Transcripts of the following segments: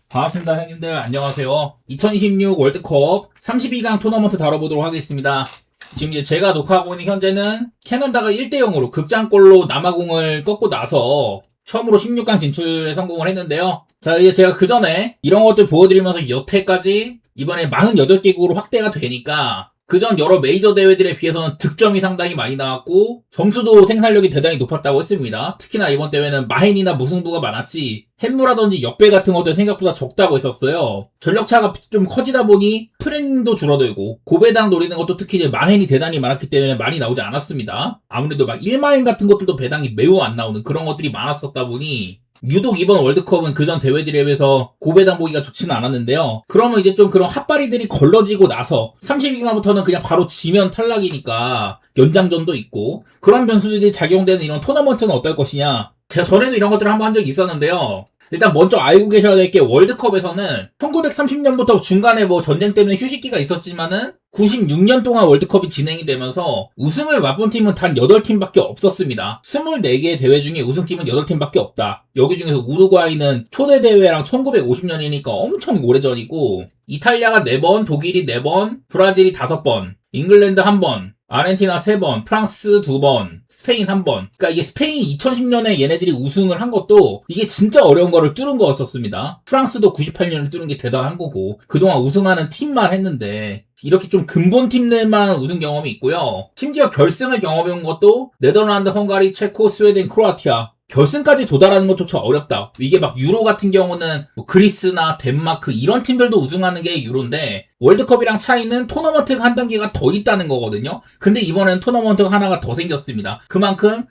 반갑습니다, 형님들. 안녕하세요. 2026 월드컵 32강 토너먼트 다뤄보도록 하겠습니다. 지금 이제 제가 녹화하고 있는 현재는 캐나다가 1대0으로 극장골로 남아공을 꺾고 나서 처음으로 16강 진출에 성공을 했는데요. 자, 이제 제가 그 전에 이런 것들 보여드리면서 여태까지 이번에 48개국으로 확대가 되니까 그전 여러 메이저 대회들에 비해서는 득점이 상당히 많이 나왔고 점수도 생산력이 대단히 높았다고 했습니다. 특히나 이번 대회는 마헨이나 무승부가 많았지 햄무라든지 역배 같은 것들 생각보다 적다고 했었어요. 전력차가 좀 커지다 보니 프레닝도 줄어들고 고배당 노리는 것도 특히 이제 마헨이 대단히 많았기 때문에 많이 나오지 않았습니다. 아무래도 막 1마헨 같은 것들도 배당이 매우 안 나오는 그런 것들이 많았었다 보니 유독 이번 월드컵은 그전 대회들에 비해서 고배당 보기가 좋지는 않았는데요. 그러면 이제 좀 그런 핫바리들이 걸러지고 나서 32강부터는 그냥 바로 지면 탈락이니까 연장전도 있고 그런 변수들이 작용되는 이런 토너먼트는 어떨 것이냐. 제가 전에도 이런 것들을 한번 한 적이 있었는데요. 일단 먼저 알고 계셔야 될 게 월드컵에서는 1930년부터 중간에 뭐 전쟁 때문에 휴식기가 있었지만은 96년 동안 월드컵이 진행이 되면서 우승을 맛본 팀은 단 8팀밖에 없었습니다. 24개의 대회 중에 우승팀은 8팀밖에 없다. 여기 중에서 우루과이는 초대 대회랑 1950년이니까 엄청 오래전이고 이탈리아가 4번, 독일이 4번, 브라질이 5번, 잉글랜드 1번, 아르헨티나 3번, 프랑스 2번, 스페인 1번. 그러니까 이게 스페인이 2010년에 얘네들이 우승을 한 것도 이게 진짜 어려운 거를 뚫은 거였었습니다. 프랑스도 98년을 뚫은 게 대단한 거고 그동안 우승하는 팀만 했는데 이렇게 좀 근본 팀들만 우승 경험이 있고요. 심지어 결승을 경험해온 것도 네덜란드, 헝가리, 체코, 스웨덴, 크로아티아. 결승까지 도달하는 것조차 어렵다. 이게 막 유로 같은 경우는 뭐 그리스나 덴마크 이런 팀들도 우승하는 게 유로인데 월드컵이랑 차이는 토너먼트가 한 단계가 더 있다는 거거든요. 근데 이번엔 토너먼트가 하나가 더 생겼습니다. 그만큼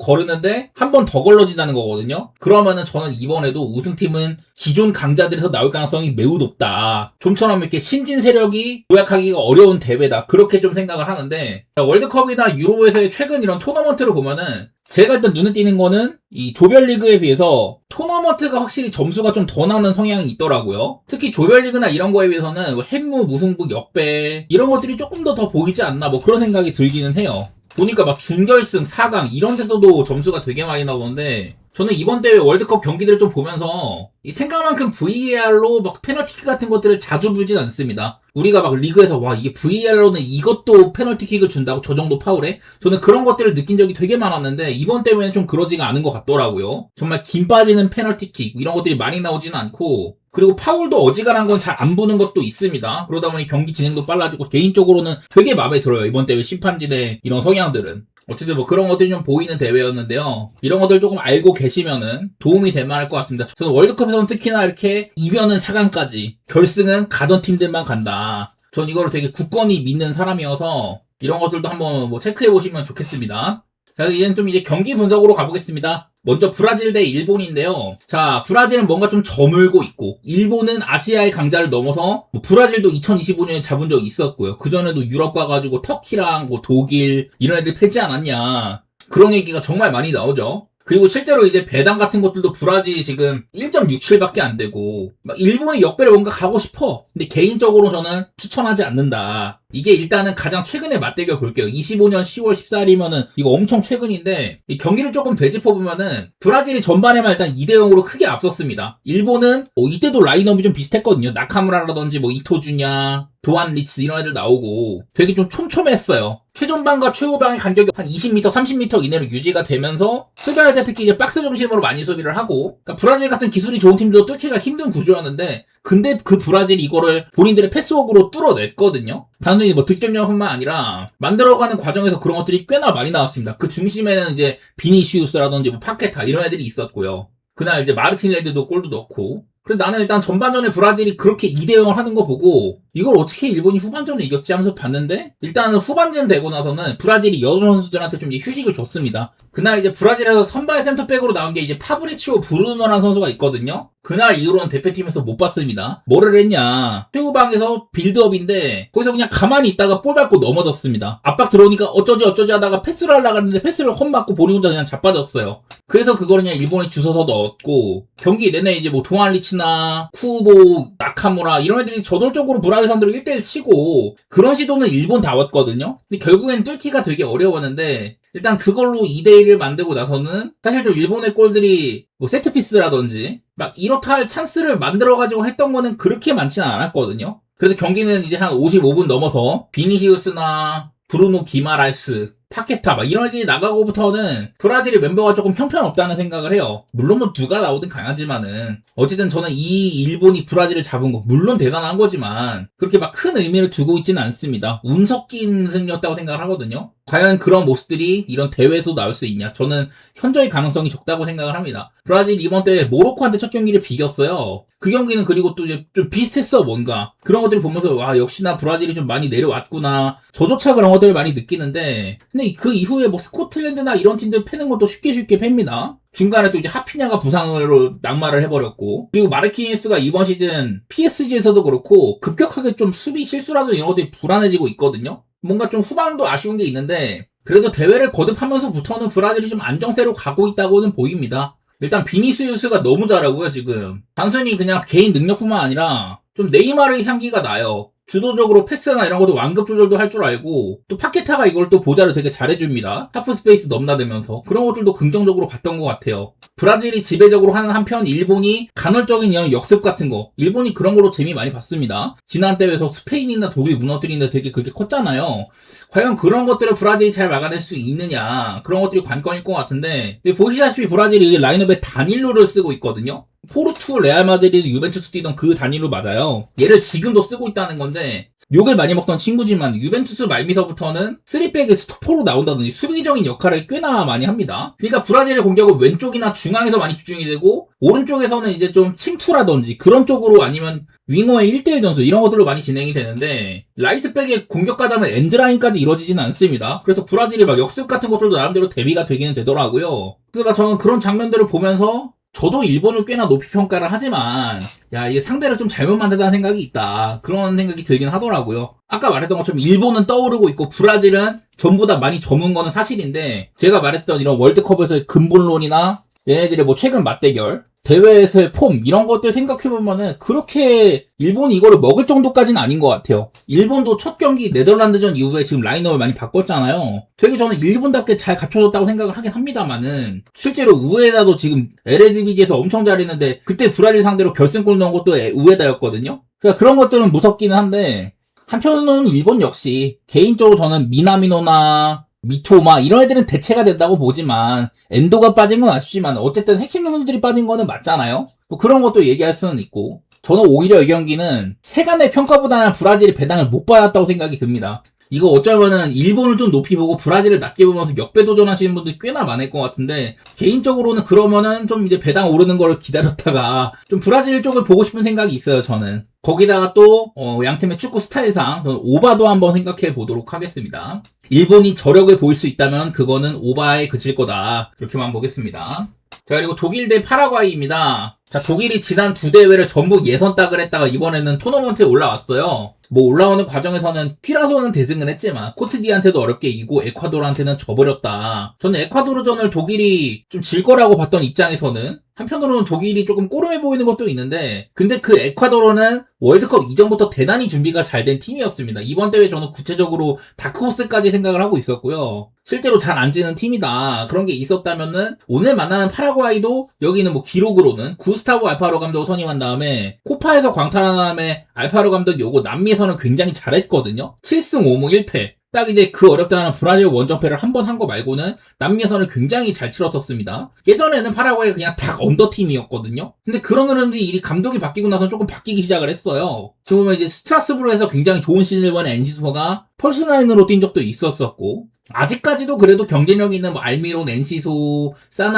거르는데 한 번 더 걸러진다는 거거든요. 그러면은 저는 이번에도 우승팀은 기존 강자들에서 나올 가능성이 매우 높다. 좀처럼 이렇게 신진 세력이 도약하기가 어려운 대회다. 그렇게 좀 생각을 하는데 월드컵이나 유로에서의 최근 이런 토너먼트를 보면은 제가 일단 눈에 띄는 거는 이 조별리그에 비해서 토너먼트가 확실히 점수가 좀 더 나는 성향이 있더라고요. 특히 조별리그나 이런 거에 비해서는 뭐 햄무, 무승부, 역배 이런 것들이 조금 더 보이지 않나 뭐 그런 생각이 들기는 해요. 보니까 막 준결승, 4강 이런 데서도 점수가 되게 많이 나오는데 저는 이번 대회 월드컵 경기들을 좀 보면서 이 생각만큼 VAR로 막 페널티킥 같은 것들을 자주 불진 않습니다. 우리가 막 리그에서 와 이게 VAR로는 이것도 페널티킥을 준다고 저 정도 파울에? 저는 그런 것들을 느낀 적이 되게 많았는데 이번 대회는 좀 그러지가 않은 것 같더라고요. 정말 김 빠지는 페널티킥 이런 것들이 많이 나오지는 않고 그리고 파울도 어지간한 건 잘 안 부는 것도 있습니다. 그러다 보니 경기 진행도 빨라지고 개인적으로는 되게 마음에 들어요. 이번 대회 심판진의 이런 성향들은. 어쨌든 뭐 그런 것들이 좀 보이는 대회였는데요. 이런 것들 조금 알고 계시면은 도움이 될 만할 것 같습니다. 저는 월드컵에서는 특히나 이렇게 이변은 4강까지 결승은 가던 팀들만 간다. 전 이거를 되게 굳건히 믿는 사람이어서 이런 것들도 한번 뭐 체크해 보시면 좋겠습니다. 자, 이제는 좀 이제 경기 분석으로 가보겠습니다. 먼저 브라질 대 일본인데요. 자, 브라질은 뭔가 좀 저물고 있고 일본은 아시아의 강자를 넘어서 뭐 브라질도 2025년에 잡은 적이 있었고요. 그전에도 유럽 가가지고 터키랑 뭐 독일 이런 애들 패지 않았냐. 그런 얘기가 정말 많이 나오죠. 그리고 실제로 이제 배당 같은 것들도 브라질이 지금 1.67밖에 안 되고 막 일본이 역배를 뭔가 가고 싶어. 근데 개인적으로 저는 추천하지 않는다. 이게 일단은 가장 최근에 맞대겨 볼게요. 25년 10월 14일이면은 이거 엄청 최근인데 이 경기를 조금 되짚어보면은 브라질이 전반에만 일단 2대0으로 크게 앞섰습니다. 일본은 이때도 라인업이 좀 비슷했거든요. 나카무라라든지 뭐 이토주냐 도안 리츠 이런 애들 나오고 되게 좀 촘촘했어요. 최전방과 최후방의 간격이 한 20m, 30m 이내로 유지가 되면서 수비할 때 특히 이제 박스 중심으로 많이 수비를 하고 그러니까 브라질 같은 기술이 좋은 팀도 뚫기가 힘든 구조였는데 근데 그 브라질이 이거를 본인들의 패스워크로 뚫어냈거든요. 단순히 뭐 득점력뿐만 아니라 만들어가는 과정에서 그런 것들이 꽤나 많이 나왔습니다. 그 중심에는 이제 비니시우스라든지 뭐 파케타 이런 애들이 있었고요. 그날 이제 마르티넬도 골도 넣고 그래서 나는 일단 전반전에 브라질이 그렇게 2대0을 하는 거 보고 이걸 어떻게 일본이 후반전에 이겼지 하면서 봤는데 일단은 후반전 되고 나서는 브라질이 여자 선수들한테 좀 이제 휴식을 줬습니다. 그날 이제 브라질에서 선발 센터백으로 나온 게 이제 파브리치오 브루노라는 선수가 있거든요. 그날 이후로는 대표팀에서 못 봤습니다. 뭐를 했냐 최후방에서 빌드업인데 거기서 그냥 가만히 있다가 볼 밟고 넘어졌습니다. 압박 들어오니까 어쩌지 하다가 패스를 하려고 했는데 패스를 헛맞고 본인 혼자 그냥 자빠졌어요. 그래서 그거를 그냥 일본이 주워서 넣었고 경기 내내 이제 뭐 도안 리치나 비니시우스나 쿠보, 나카무라 이런 애들이 저돌적으로 브라질 상대로 1대1 치고 그런 시도는 일본 다 왔거든요. 근데 결국엔 뚫기가 되게 어려웠는데 일단 그걸로 2대1을 만들고 나서는 사실 좀 일본의 골들이 뭐 세트피스라든지 막 이렇다 할 찬스를 만들어가지고 했던 거는 그렇게 많지는 않았거든요. 그래서 경기는 이제 한 55분 넘어서 비니시우스나 브루노 기마라이스, 파케타 막 이런 애들이 나가고부터는 브라질의 멤버가 조금 형편없다는 생각을 해요. 물론 뭐 누가 나오든 강하지만은 어쨌든 저는 이 일본이 브라질을 잡은 거 물론 대단한 거지만 그렇게 막 큰 의미를 두고 있지는 않습니다. 운 섞인 승리였다고 생각을 하거든요. 과연 그런 모습들이 이런 대회에서 나올 수 있냐? 저는 현저히 가능성이 적다고 생각을 합니다. 브라질 이번 대회 모로코한테 첫 경기를 비겼어요. 그 경기는 그리고 또 이제 좀 비슷했어 뭔가 그런 것들을 보면서 와 역시나 브라질이 좀 많이 내려왔구나 저조차 그런 것들을 많이 느끼는데 근데 그 이후에 뭐 스코틀랜드나 이런 팀들 패는 것도 쉽게 팹니다. 중간에 또 이제 하피냐가 부상으로 낙마를 해버렸고 그리고 마르키니스가 이번 시즌 PSG에서도 그렇고 급격하게 좀 수비 실수라든 이런 것들이 불안해지고 있거든요. 뭔가 좀 후반도 아쉬운 게 있는데 그래도 대회를 거듭하면서부터는 브라질이 좀 안정세로 가고 있다고는 보입니다. 일단 비니시우스가 너무 잘하고요 지금. 단순히 그냥 개인 능력뿐만 아니라 좀 네이마르의 향기가 나요. 주도적으로 패스나 이런 것도 완급 조절도 할 줄 알고 또 파케타가 이걸 또 보좌를 되게 잘해줍니다. 하프 스페이스 넘나들면서 그런 것들도 긍정적으로 봤던 것 같아요. 브라질이 지배적으로 하는 한편 일본이 간헐적인 이런 역습 같은 거 일본이 그런 걸로 재미 많이 봤습니다. 지난 대회에서 스페인이나 독일 무너뜨리는데 되게 그게 컸잖아요. 과연 그런 것들을 브라질이 잘 막아낼 수 있느냐 그런 것들이 관건일 것 같은데 보시다시피 브라질이 라인업에 다닐로를 쓰고 있거든요. 포르투, 레알 마드리드, 유벤투스 뛰던 그 다닐로 맞아요. 얘를 지금도 쓰고 있다는 건데 욕을 많이 먹던 친구지만 유벤투스 말미서부터는 3백의 스토퍼로 나온다든지 수비적인 역할을 꽤나 많이 합니다. 그러니까 브라질의 공격은 왼쪽이나 중앙에서 많이 집중이 되고 오른쪽에서는 이제 좀 침투라든지 그런 쪽으로 아니면 윙어의 1대1 전술 이런 것들로 많이 진행이 되는데 라이트백의 공격가담은 엔드라인까지 이루어지지는 않습니다. 그래서 브라질이 막 역습 같은 것들도 나름대로 대비가 되기는 되더라고요. 그래서 저는 그런 장면들을 보면서 저도 일본을 꽤나 높이 평가를 하지만 야 이게 상대를 좀 잘못 만든다는 생각이 있다 그런 생각이 들긴 하더라고요. 아까 말했던 것처럼 일본은 떠오르고 있고 브라질은 전부 다 많이 저문 거는 사실인데 제가 말했던 이런 월드컵에서의 근본론이나 얘네들의 뭐 최근 맞대결 대회에서의 폼 이런 것들 생각해보면은 그렇게 일본이 이거를 먹을 정도까지는 아닌 것 같아요. 일본도 첫 경기 네덜란드전 이후에 지금 라인업을 많이 바꿨잖아요. 되게 저는 일본답게 잘 갖춰졌다고 생각을 하긴 합니다만은 실제로 우에다도 지금 LADBG에서 엄청 잘했는데 그때 브라질 상대로 결승골 넣은 것도 우에다였거든요. 그러니까 그런 것들은 무섭기는 한데 한편으로는 일본 역시 개인적으로 저는 미나미노나 미토마 이런 애들은 대체가 된다고 보지만 엔도가 빠진 건 아쉽지만 어쨌든 핵심 선수들이 빠진 거는 맞잖아요. 뭐 그런 것도 얘기할 수는 있고 저는 오히려 이 경기는 세간의 평가보다는 브라질이 배당을 못 받았다고 생각이 듭니다. 이거 어쩌면은 일본을 좀 높이 보고 브라질을 낮게 보면서 역배 도전하시는 분들이 꽤나 많을 것 같은데 개인적으로는 그러면은 좀 이제 배당 오르는 거를 기다렸다가 좀 브라질 쪽을 보고 싶은 생각이 있어요 저는. 거기다가 또 양팀의 축구 스타일상 저는 오바도 한번 생각해 보도록 하겠습니다. 일본이 저력을 보일 수 있다면 그거는 오바에 그칠 거다. 그렇게만 보겠습니다. 자 그리고 독일 대 파라과이입니다. 자 독일이 지난 두 대회를 전부 예선 딱을 했다가 이번에는 토너먼트에 올라왔어요. 뭐 올라오는 과정에서는 퀴라소는 대승을 했지만 코트디한테도 어렵게 이기고 에콰도르한테는 져버렸다. 저는 에콰도르전을 독일이 좀 질 거라고 봤던 입장에서는 한편으로는 독일이 조금 꼬름해 보이는 것도 있는데 근데 그 에콰도르는 월드컵 이전부터 대단히 준비가 잘 된 팀이었습니다. 이번 대회 저는 구체적으로 다크호스까지 생각을 하고 있었고요. 실제로 잘 안 지는 팀이다. 그런 게 있었다면은 오늘 만나는 파라과이도 여기는 뭐 기록으로는 구스타보 알파로 감독을 선임한 다음에 코파에서 광탈한 다음에 알파로 감독이 오고 남미에서는 굉장히 잘했거든요. 7승 5무 1패. 딱 이제 그 어렵다는 브라질 원정패를 한 번 한 거 말고는 남미에서는 굉장히 잘 치렀었습니다. 예전에는 파라과이가 그냥 딱 언더팀이었거든요. 근데 그런 흐름들이 이 감독이 바뀌고 나서 조금 바뀌기 시작을 했어요. 지금 보면 이제 스트라스부르에서 굉장히 좋은 시즌을 보낸 엔시소가 펄스9으로 뛴 적도 있었었고 아직까지도 그래도 경쟁력 있는 뭐 알미론, 엔시소,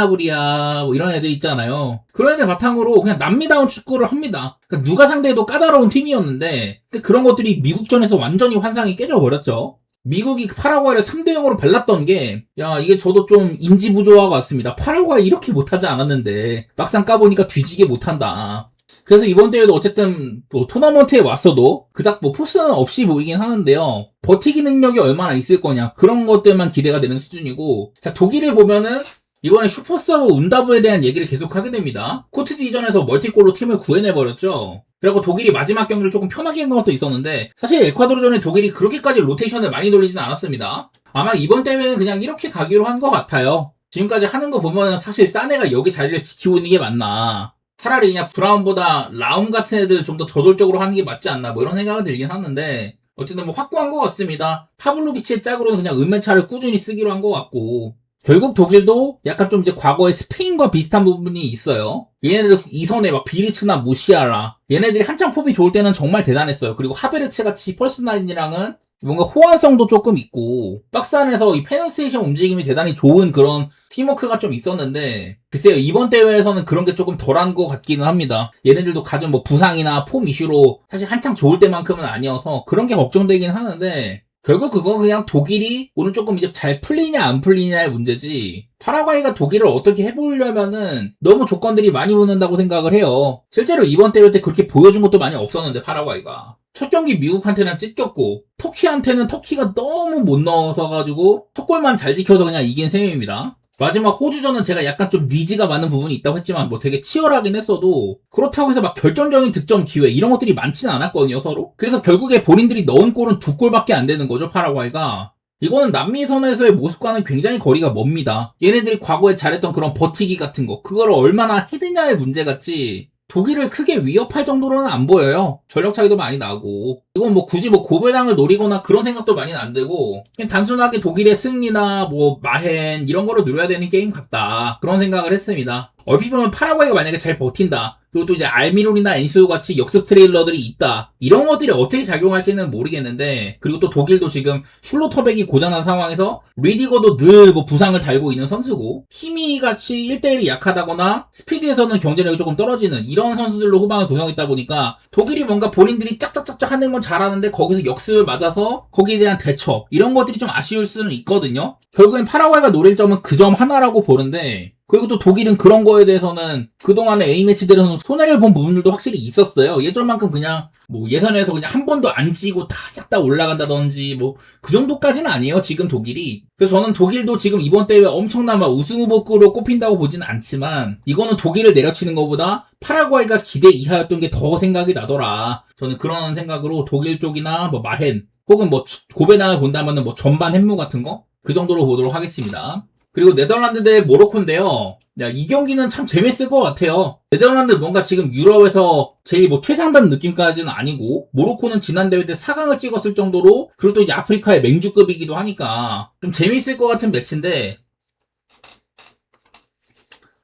사나브리아 뭐 이런 애들 있잖아요. 그런 애들 바탕으로 그냥 남미다운 축구를 합니다. 그러니까 누가 상대해도 까다로운 팀이었는데 근데 그런 것들이 미국전에서 완전히 환상이 깨져버렸죠. 미국이 파라과이를 3대0으로 발랐던 게, 야, 이게 저도 좀 인지 부조화가 왔습니다. 파라과이 이렇게 못하지 않았는데, 막상 까보니까 뒤지게 못한다. 그래서 이번 대회도 어쨌든, 뭐, 토너먼트에 왔어도, 그닥 뭐, 포스는 없이 보이긴 하는데요. 버티기 능력이 얼마나 있을 거냐. 그런 것들만 기대가 되는 수준이고, 자, 독일을 보면은, 이번에 슈퍼스타로 운다브에 대한 얘기를 계속 하게 됩니다. 코트디전에서 멀티골로 팀을 구해내버렸죠. 그리고 독일이 마지막 경기를 조금 편하게 한 것도 있었는데 사실 에콰도르전에 독일이 그렇게까지 로테이션을 많이 돌리진 않았습니다. 아마 이번 대회는 그냥 이렇게 가기로 한 것 같아요. 지금까지 하는 거 보면 사실 사네가 여기 자리를 지키고 있는 게 맞나, 차라리 그냥 브라운보다 라움 같은 애들 좀 더 저돌적으로 하는 게 맞지 않나, 뭐 이런 생각은 들긴 하는데 어쨌든 뭐 확고한 것 같습니다. 파블로비치의 짝으로는 그냥 은메차를 꾸준히 쓰기로 한 것 같고, 결국 독일도 약간 좀 이제 과거의 스페인과 비슷한 부분이 있어요. 얘네들 이선에 막 비리츠나 무시아라, 얘네들이 한창 폼이 좋을 때는 정말 대단했어요. 그리고 하베르츠 같이 펄스나인이랑은 뭔가 호환성도 조금 있고 박스 안에서 이 페널스테이션 움직임이 대단히 좋은 그런 팀워크가 좀 있었는데, 글쎄요, 이번 대회에서는 그런 게 조금 덜한 것 같기는 합니다. 얘네들도 가진 뭐 부상이나 폼 이슈로 사실 한창 좋을 때만큼은 아니어서 그런 게 걱정되긴 하는데, 결국 그거 그냥 독일이 오늘 조금 이제 잘 풀리냐 안 풀리냐의 문제지, 파라과이가 독일을 어떻게 해보려면은 너무 조건들이 많이 붙는다고 생각을 해요. 실제로 이번 대회 때 그렇게 보여준 것도 많이 없었는데 파라과이가 첫 경기 미국한테는 찢겼고 터키한테는 터키가 너무 못 넣어서 가지고 첫 골만 잘 지켜서 그냥 이긴 셈입니다. 마지막 호주전은 제가 약간 좀 니즈가 많은 부분이 있다고 했지만 뭐 되게 치열하긴 했어도 그렇다고 해서 막 결정적인 득점 기회 이런 것들이 많지는 않았거든요, 서로. 그래서 결국에 본인들이 넣은 골은 2골밖에 안 되는 거죠, 파라과이가. 이거는 남미 선에서의 모습과는 굉장히 거리가 멉니다. 얘네들이 과거에 잘했던 그런 버티기 같은 거, 그거를 얼마나 해드냐의 문제 같지 독일을 크게 위협할 정도로는 안 보여요. 전력 차이도 많이 나고. 이건 뭐 굳이 뭐 고배당을 노리거나 그런 생각도 많이 안 들고 그냥 단순하게 독일의 승리나 뭐 마헨 이런 거를 노려야 되는 게임 같다, 그런 생각을 했습니다. 얼핏 보면 파라과이가 만약에 잘 버틴다, 그리고 또 이제 알미론이나 엔시오 같이 역습 트레일러들이 있다, 이런 것들이 어떻게 작용할지는 모르겠는데, 그리고 또 독일도 지금 슐로터백이 고장난 상황에서 리디거도 늘 뭐 부상을 달고 있는 선수고, 키미 같이 1대1이 약하다거나 스피드에서는 경쟁력이 조금 떨어지는 이런 선수들로 후방을 구성했다 보니까 독일이 뭔가 본인들이 짝짝짝짝 하는 건 잘하는데 거기서 역습을 맞아서 거기에 대한 대처 이런 것들이 좀 아쉬울 수는 있거든요. 결국엔 파라과이가 노릴 점은 그 점 하나라고 보는데, 그리고 또 독일은 그런 거에 대해서는 그동안의 A매치들에서는 손해를 본 부분들도 확실히 있었어요. 예전만큼 그냥 뭐 예선에서 그냥 한 번도 안 지고 다 싹 다 올라간다든지 뭐 그 정도까지는 아니에요, 지금 독일이. 그래서 저는 독일도 지금 이번 대회 엄청난 막 우승 후보급으로 꼽힌다고 보지는 않지만 이거는 독일을 내려치는 것보다 파라과이가 기대 이하였던 게 더 생각이 나더라. 저는 그런 생각으로 독일 쪽이나 뭐 마헨 혹은 뭐 고베당을 본다면은 뭐 전반 햄무 같은 거 그 정도로 보도록 하겠습니다. 그리고 네덜란드 대 모로코인데요. 야, 이 경기는 참 재밌을 것 같아요. 네덜란드 뭔가 지금 유럽에서 제일 뭐 최상단 느낌까지는 아니고, 모로코는 지난 대회 때 4강을 찍었을 정도로, 그리고 또 이제 아프리카의 맹주급이기도 하니까 좀 재밌을 것 같은 매치인데,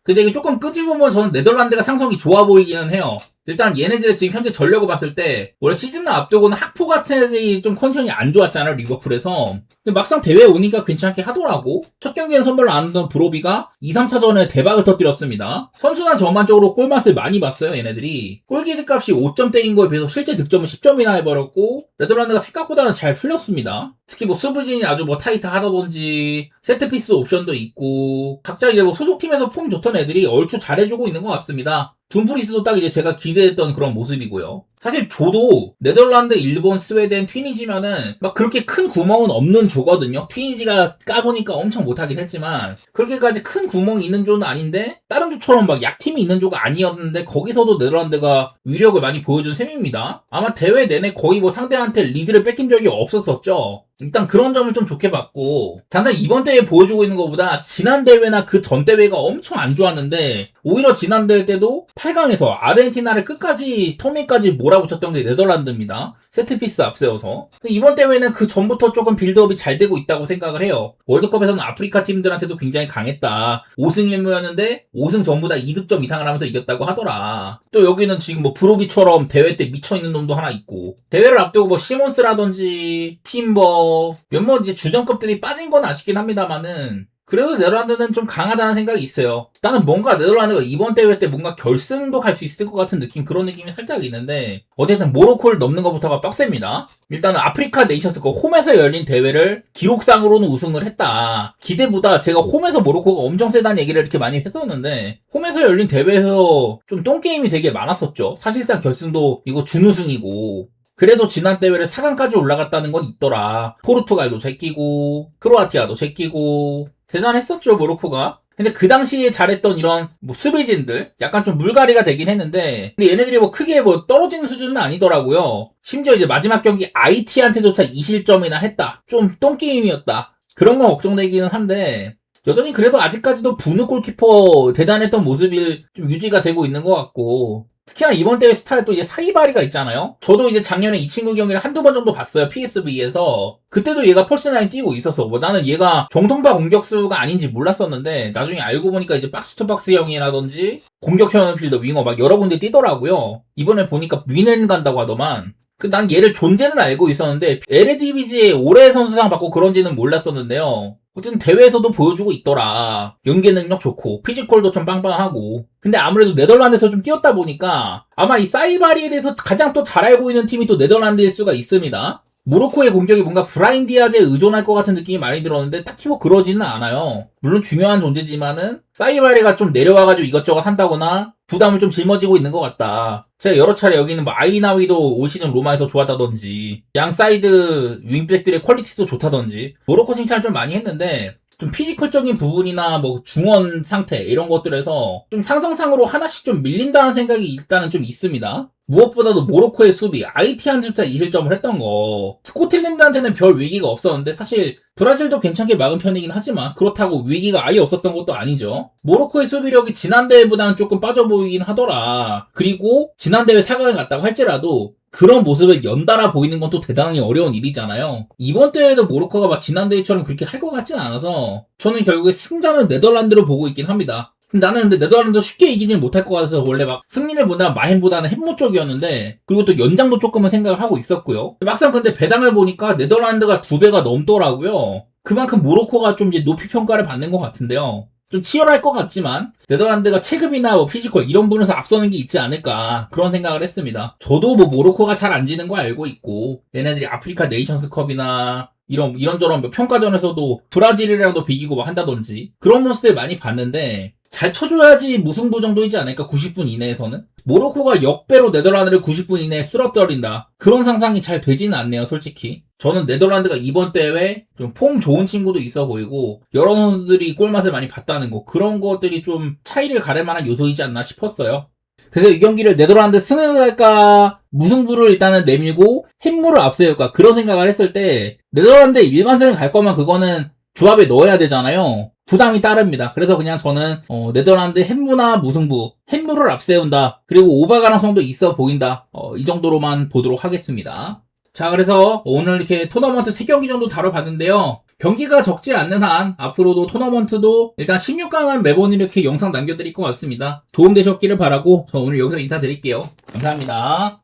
근데 이게 조금 끄집어보면 저는 네덜란드가 상성이 좋아 보이기는 해요. 일단 얘네들의 지금 현재 전력을 봤을 때 원래 시즌을 앞두고는 학포 같은 애들이 좀 컨디션이 안 좋았잖아요, 리버풀에서. 근데 막상 대회에 오니까 괜찮게 하더라고. 첫 경기에는 선발로 안 하던 브로비가 2, 3차전에 대박을 터뜨렸습니다. 선수단 전반적으로 골맛을 많이 봤어요, 얘네들이. 골기드 값이 5점대인 거에 비해서 실제 득점은 10점이나 해버렸고, 네덜란드가 생각보다는 잘 풀렸습니다. 특히 뭐 스브진이 아주 뭐 타이트하다든지 세트피스 옵션도 있고, 각자 이제 뭐 소속팀에서 폼 좋던 애들이 얼추 잘해주고 있는 것 같습니다. 둠프리스도 딱 이제 제가 기대했던 그런 모습이고요. 사실 조도 네덜란드, 일본, 스웨덴, 튀니지면은 막 그렇게 큰 구멍은 없는 조거든요. 튀니지가 까보니까 엄청 못하긴 했지만 그렇게까지 큰 구멍이 있는 조는 아닌데, 다른 조처럼 막 약팀이 있는 조가 아니었는데 거기서도 네덜란드가 위력을 많이 보여준 셈입니다. 아마 대회 내내 거의 뭐 상대한테 리드를 뺏긴 적이 없었었죠. 일단 그런 점을 좀 좋게 봤고, 단단 이번 대회 보여주고 있는 것보다 지난 대회나 그 전 대회가 엄청 안 좋았는데, 오히려 지난 대회 때도 8강에서 아르헨티나를 끝까지 터미까지 몰아붙였던 게 네덜란드입니다. 세트피스 앞세워서. 이번 대회는 그 전부터 조금 빌드업이 잘 되고 있다고 생각을 해요. 월드컵에서는 아프리카 팀들한테도 굉장히 강했다. 5승 1무였는데 5승 전부 다 2득점 이상을 하면서 이겼다고 하더라. 또 여기는 지금 뭐 브로비처럼 대회 때 미쳐있는 놈도 하나 있고, 대회를 앞두고 뭐 시몬스라든지 팀버 몇몇 이제 주전급들이 빠진 건 아쉽긴 합니다만은, 그래도 네덜란드는 좀 강하다는 생각이 있어요. 나는 뭔가 네덜란드가 이번 대회 때 뭔가 결승도 갈 수 있을 것 같은 느낌, 그런 느낌이 살짝 있는데, 어쨌든 모로코를 넘는 것부터가 빡셉니다. 일단은 아프리카 네이션스컵 홈에서 열린 대회를 기록상으로는 우승을 했다. 기대보다 제가 홈에서 모로코가 엄청 세다는 얘기를 이렇게 많이 했었는데, 홈에서 열린 대회에서 좀 똥게임이 되게 많았었죠. 사실상 결승도 이거 준우승이고, 그래도 지난 대회를 4강까지 올라갔다는 건 있더라. 포르투갈도 제끼고 크로아티아도 제끼고 대단했었죠, 모로코가. 근데 그 당시에 잘했던 이런 뭐 수비진들 약간 좀 물갈이가 되긴 했는데 근데 얘네들이 뭐 크게 뭐 떨어지는 수준은 아니더라고요. 심지어 이제 마지막 경기 IT한테조차 2실점이나 했다. 좀 똥게임이었다. 그런 건 걱정되기는 한데 여전히 그래도 아직까지도 분우 골키퍼 대단했던 모습이 좀 유지가 되고 있는 것 같고 특히나 이번 대회 스타일 또 이제 사이바리가 있잖아요. 저도 이제 작년에 이 친구 경기를 한두 번 정도 봤어요. PSV에서. 그때도 얘가 펄스9 뛰고 있었어. 뭐 나는 얘가 정통파 공격수가 아닌지 몰랐었는데 나중에 알고 보니까 이제 박스투박스 형이라든지 공격형 필더 윙어 막 여러 군데 뛰더라고요. 이번에 보니까 윈엔 간다고 하더만. 난 얘를 존재는 알고 있었는데 LADBG에 올해 선수상 받고 그런지는 몰랐었는데요. 어쨌든 대회에서도 보여주고 있더라. 연계 능력 좋고 피지컬도 좀 빵빵하고. 근데 아무래도 네덜란드에서 좀 뛰었다 보니까 아마 이 사이바리에 대해서 가장 또 잘 알고 있는 팀이 또 네덜란드일 수가 있습니다. 모로코의 공격이 뭔가 브라임 디아즈에 의존할 것 같은 느낌이 많이 들었는데 딱히 뭐 그러지는 않아요. 물론 중요한 존재지만은 사이바리가 좀 내려와가지고 이것저것 한다거나 부담을 좀 짊어지고 있는 것 같다. 제가 여러 차례 여기는 뭐 아이나위도 올 시즌 로마에서 좋았다든지 양 사이드 윙백들의 퀄리티도 좋다든지 모로코 칭찬을 좀 많이 했는데 좀 피지컬적인 부분이나 뭐 중원 상태 이런 것들에서 좀 상성상으로 하나씩 좀 밀린다는 생각이 일단은 좀 있습니다. 무엇보다도 모로코의 수비, IT한테부터 2실점을 했던 거. 스코틀랜드한테는 별 위기가 없었는데 사실 브라질도 괜찮게 막은 편이긴 하지만 그렇다고 위기가 아예 없었던 것도 아니죠. 모로코의 수비력이 지난 대회보다는 조금 빠져 보이긴 하더라. 그리고 지난 대회 4강을 갔다고 할지라도 그런 모습을 연달아 보이는 건 또 대단히 어려운 일이잖아요. 이번 대회도 모로코가 막 지난 대회처럼 그렇게 할 것 같진 않아서 저는 결국에 승자는 네덜란드로 보고 있긴 합니다. 나는 근데 네덜란드 쉽게 이기진 못할 것 같아서 원래 막 승리를 본다면 마힌보다는 햄무 쪽이었는데 그리고 또 연장도 조금은 생각을 하고 있었고요. 막상 근데 배당을 보니까 네덜란드가 2배가 넘더라고요. 그만큼 모로코가 좀 이제 높이 평가를 받는 것 같은데요. 좀 치열할 것 같지만 네덜란드가 체급이나 뭐 피지컬 이런 부분에서 앞서는 게 있지 않을까 그런 생각을 했습니다. 저도 뭐 모로코가 잘 안 지는 거 알고 있고 얘네들이 아프리카 네이션스컵이나 이런저런 뭐 평가전에서도 브라질이랑도 비기고 막 한다든지 그런 모습들 많이 봤는데 잘 쳐줘야지 무승부 정도이지 않을까 90분 이내에서는. 모로코가 역배로 네덜란드를 90분 이내에 쓰러뜨린다. 그런 상상이 잘 되지는 않네요 솔직히. 저는 네덜란드가 이번 대회 좀 폼 좋은 친구도 있어 보이고 여러 선수들이 골맛을 많이 봤다는 거 그런 것들이 좀 차이를 가릴 만한 요소이지 않나 싶었어요. 그래서 이 경기를 네덜란드 승을 할까 무승부를 일단은 내밀고 햄무를 앞세울까 그런 생각을 했을 때 네덜란드 일반승을 갈 거면 그거는 조합에 넣어야 되잖아요. 부담이 따릅니다. 그래서 그냥 저는 네덜란드 햄무나 무승부, 햄무를 앞세운다. 그리고 오바 가능성도 있어 보인다. 이 정도로만 보도록 하겠습니다. 자, 그래서 오늘 이렇게 토너먼트 3경기 정도 다뤄봤는데요. 경기가 적지 않는 한 앞으로도 토너먼트도 일단 16강은 매번 이렇게 영상 남겨드릴 것 같습니다. 도움되셨기를 바라고 저 오늘 여기서 인사드릴게요. 감사합니다.